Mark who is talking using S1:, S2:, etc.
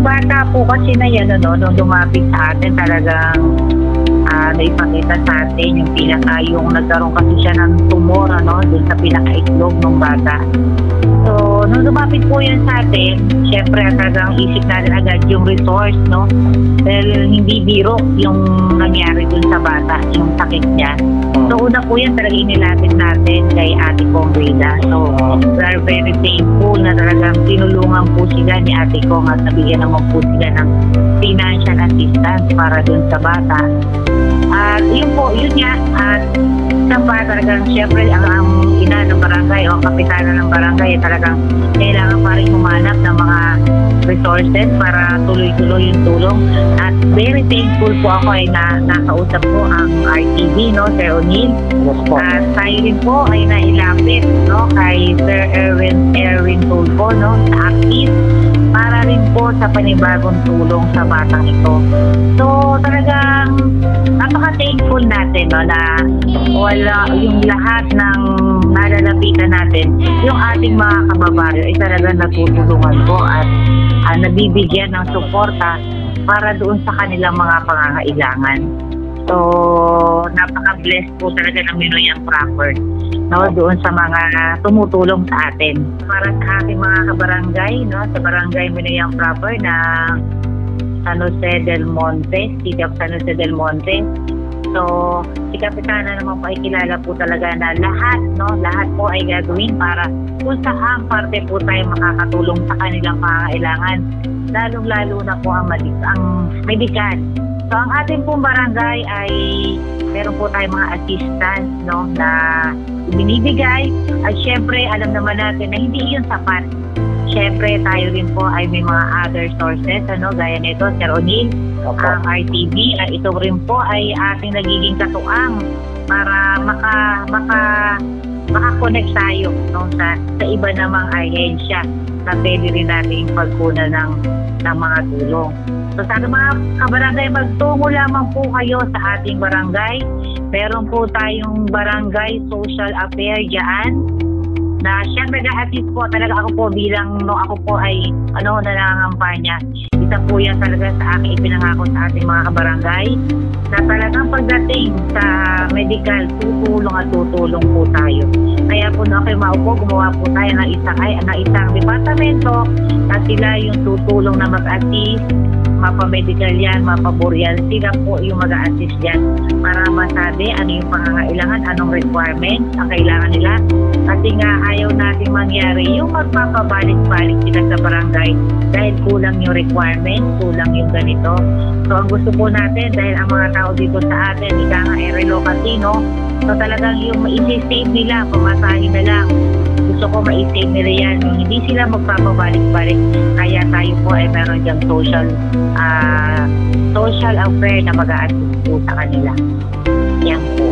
S1: bata po kasi na yan, nung lumapit sa atin, talagang naipakita sa atin yung nagkaroon kasi siya ng tumor, dun sa pinakaitlog ng bata. So, nung lumapit po yan sa atin, syempre talagang isip natin agad yung resource, dahil hindi biro yung nangyari dun sa bata, yung sakit niya. So, una po yan talaga inilapit natin kay Ate Kong Rida. So, we are very thankful na talagang tinulungan po sila ni Ate Kong at nabigyan naman po sila ng financial assistance para dun sa bata. At yun nga, at sa pa talagang syempre ang ina ng barangay o ang kapitana ng barangay talagang kailangan pa rin humanap ng mga resources para tuloy-tuloy yung tulong. At very thankful po ako ay nakausap po ang RTV, Sir O'Neil. At tayo rin po ay nailapit kay Sir Erwin Tulfo sa Active para rin po sa panibagong tulong sa batang ito. So talagang napaka-thankful natin na wala yung lahat ng nalalapitan natin, yung ating mga kababaryo ay talagang natutulungan po at nabibigyan ng suporta para doon sa kanilang mga pangangailangan. So napaka-blessed po talaga ng Minoyang Proper doon sa mga tumutulong sa atin. Para sa ating mga kabarangay, sa barangay Minoyang Proper na San Jose del Monte, City of San Jose del Monte. So, si Kapitana naman po ay kilala po talaga na lahat po ay gagawin para kung saan parte po tayo makakatulong sa kanilang pangangailangan, lalong-lalo na po ang medikal. So, ang ating pong barangay ay meron po tayong mga assistance na binibigay at syempre alam naman natin na hindi yun sapat. Syempre tayo rin po ay may mga other sources gaya nito, Sir O'Neil, ang RTV, ito rin po ay ating nagiging katuang para makakonect tayo sa iba namang ahensya na pwede rin natin pagkunan ng mga tulong. So sa mga kabarangay, magtungo lamang po kayo sa ating barangay. Meron po tayong barangay social affair dyan na syempre nag-assist po talaga ako po bilang ako po ay nangangampanya. Isa po yan talaga sa aking ipinangako sa ating mga kabarangay na talagang pagdating sa medical, tutulong po tayo. Kaya po na kayo maupo, gumawa po tayo ng isang departamento na sila yung tutulong na mag-assist, mapamedical yan, mapaboreal, sila po yung mag-a-assist dyan para masabi ano yung pangangailangan, anong requirements ang kailangan nila. Kasi nga ayaw natin mangyari yung magpapabalik-balik sila sa barangay dahil kulang yung requirements, kulang yung ganito. So ang gusto po natin, dahil ang mga tao dito sa atin, ika nga relocacy, so talagang yung ma-save nila, pamasahin na lang. Gusto ko ma-save nila yan, yung hindi sila magpapabalik-balik. Kaya tayo po ay meron diyang social affair na mag-a-assist po sa kanila. Yan po.